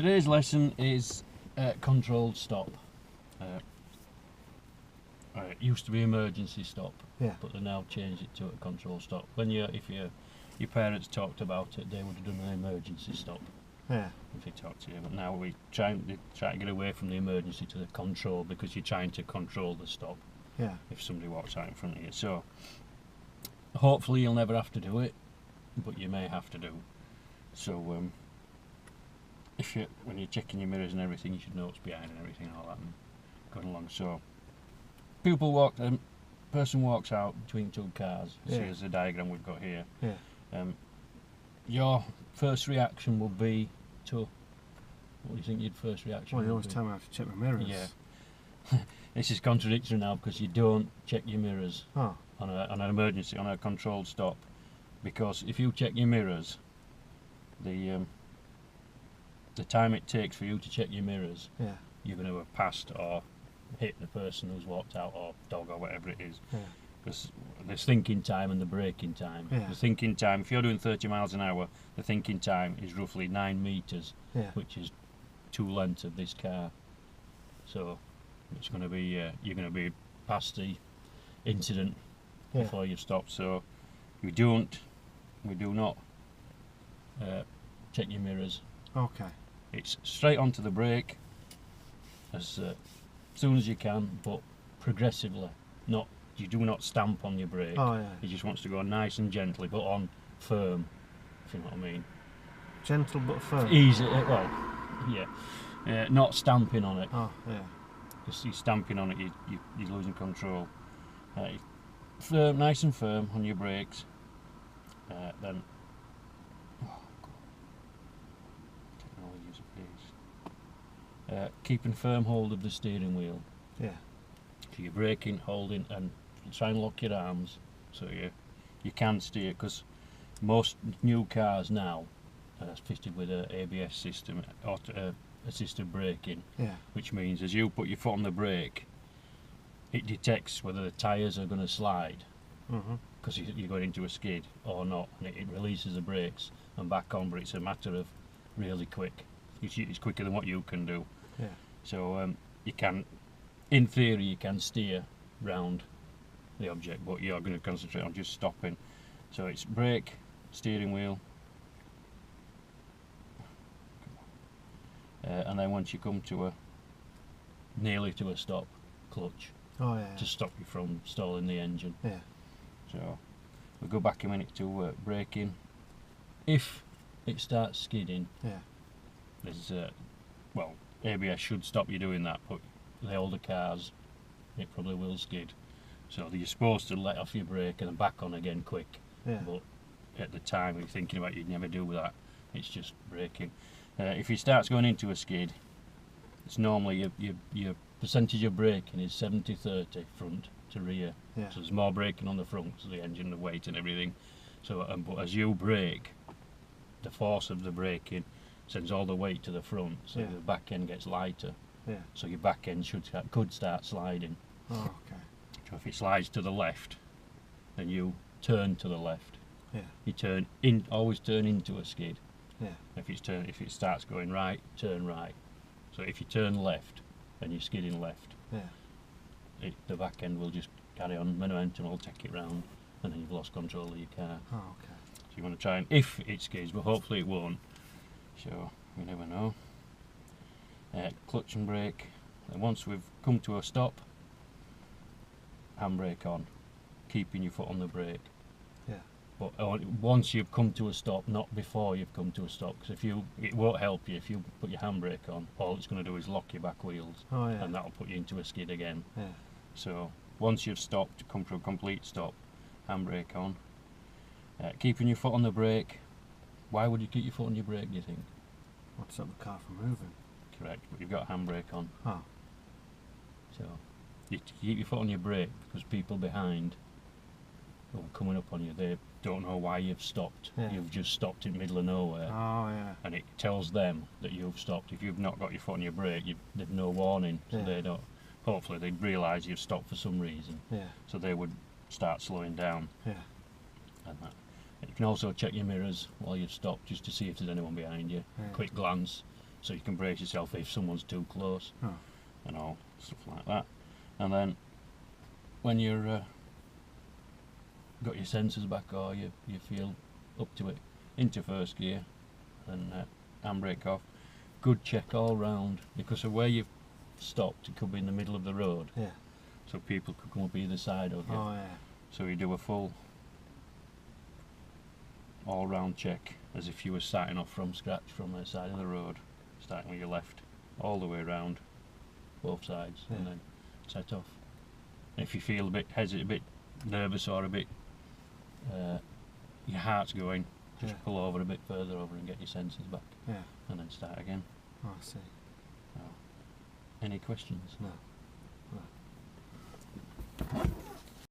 Today's lesson is controlled stop. It used to be emergency stop, Yeah. but they now changed it to a controlled stop. If your parents talked about it, they would have done an emergency stop. Yeah. If they talked to you, but now we try to get away from the emergency to the control, because you're trying to control the stop. Yeah. If somebody walks out in front of you, so hopefully you'll never have to do it, but you may have to do. So when you're checking your mirrors and everything, you should know what's behind and everything and all that, and going along. So person walks out between two cars. Yeah. See, as the diagram we've got here. Yeah. Your first reaction will be to, what do you think your first reaction Well, you would always be? tell me I have to check my mirrors. Yeah. This is contradictory now, because you don't check your mirrors Oh. on an emergency, on a controlled stop, because if you check your mirrors, the time it takes for you to check your mirrors, Yeah. you're going to have passed or hit the person who's walked out, or dog, or whatever it is. Yeah. Because there's thinking time and the braking time. Yeah. The thinking time, if you're doing 30 miles an hour, the thinking time is roughly 9 metres, Yeah. which is 2 lengths of this car. So it's going to be you're going to be past the incident Yeah. before you've stopped. So we do not check your mirrors. Okay. It's straight onto the brake as soon as you can, but progressively. You do not stamp on your brake. Oh yeah. It just wants to go nice and gently, but on firm, if you know what I mean. Gentle but firm. Easy, well, yeah. Not stamping on it. Oh yeah. Because you're stamping on it, you're losing control. Firm, nice and firm on your brakes. Then, technology is a beast. Keeping firm hold of the steering wheel. Yeah. So you're braking, holding, and try and lock your arms so you can steer. Because most new cars now are fitted with an ABS system, assisted braking. Yeah. Which means as you put your foot on the brake, it detects whether the tyres are going to slide, Mhm. because you're going into a skid or not, and it releases the brakes and back on, but it's a matter of really quick. It's quicker than what you can do. Yeah. So you can, in theory, you can steer round the object, but you're going to concentrate on just stopping. So it's brake, steering wheel, and then once you come to nearly to a stop, clutch, Oh yeah. to stop you from stalling the engine. Yeah. So we'll go back a minute to braking. If it starts skidding, Yeah. there's well, ABS should stop you doing that, but the older cars, it probably will skid. So you're supposed to let off your brake and then back on again quick. Yeah. But at the time you're thinking about it, you'd never do that. It's just braking. If it starts going into a skid, it's normally your percentage of braking is 70-30 front to rear. Yeah. So there's more braking on the front, so the engine, the weight and everything. So but as you brake, the force of the braking sends all the weight to the front, so Yeah. the back end gets lighter. Yeah. So your back end could start sliding. Oh okay. So if it slides to the left, then you turn to the left. Yeah. You always turn into a skid. Yeah. If it starts going right, turn right. So if you turn left, then you're skidding left. Yeah. The back end will just carry on, momentum will take it round, and then you've lost control of your car. Oh okay. So you want to try and, if it skids, but hopefully it won't. So we never know. Clutch and brake. And once we've come to a stop, handbrake on, keeping your foot on the brake. Yeah. But once you've come to a stop, not before you've come to a stop, because it won't help you if you put your handbrake on. All it's going to do is lock your back wheels, Oh yeah. and that'll put you into a skid again. Yeah. So once you've stopped, to come to a complete stop, handbrake on, keeping your foot on the brake. Why would you keep your foot on your brake, do you think? Well, to stop the car from moving. Correct, but you've got a handbrake on. Oh. So you keep your foot on your brake, because people behind who are coming up on you, they don't know why you've stopped. Yeah. You've just stopped in the middle of nowhere. Oh yeah. And it tells them that you've stopped. If you've not got your foot on your brake, they've no warning, so Yeah. they don't. Hopefully they'd realise you've stopped for some reason, Yeah. so they would start slowing down. Yeah. And that. You can also check your mirrors while you've stopped, just to see if there's anyone behind you. Yeah. Quick glance. so you can brace yourself if someone's too close, Oh. and all stuff like that. And then when you're got your sensors back, or you feel up to it, into first gear, and handbrake off. Good check all round, because of where you've stopped, it could be in the middle of the road, Yeah. so people could come up either side of you. Oh yeah. So you do a full all round check, as if you were starting off from scratch from the side of the road, starting with your left, all the way round, both sides, and Yeah. then set off. If you feel a bit hesitant, a bit nervous, or a bit your heart's going, just Yeah. pull over a bit further over and get your sensors back, Yeah. and then start again. Oh, I see. Any questions? No.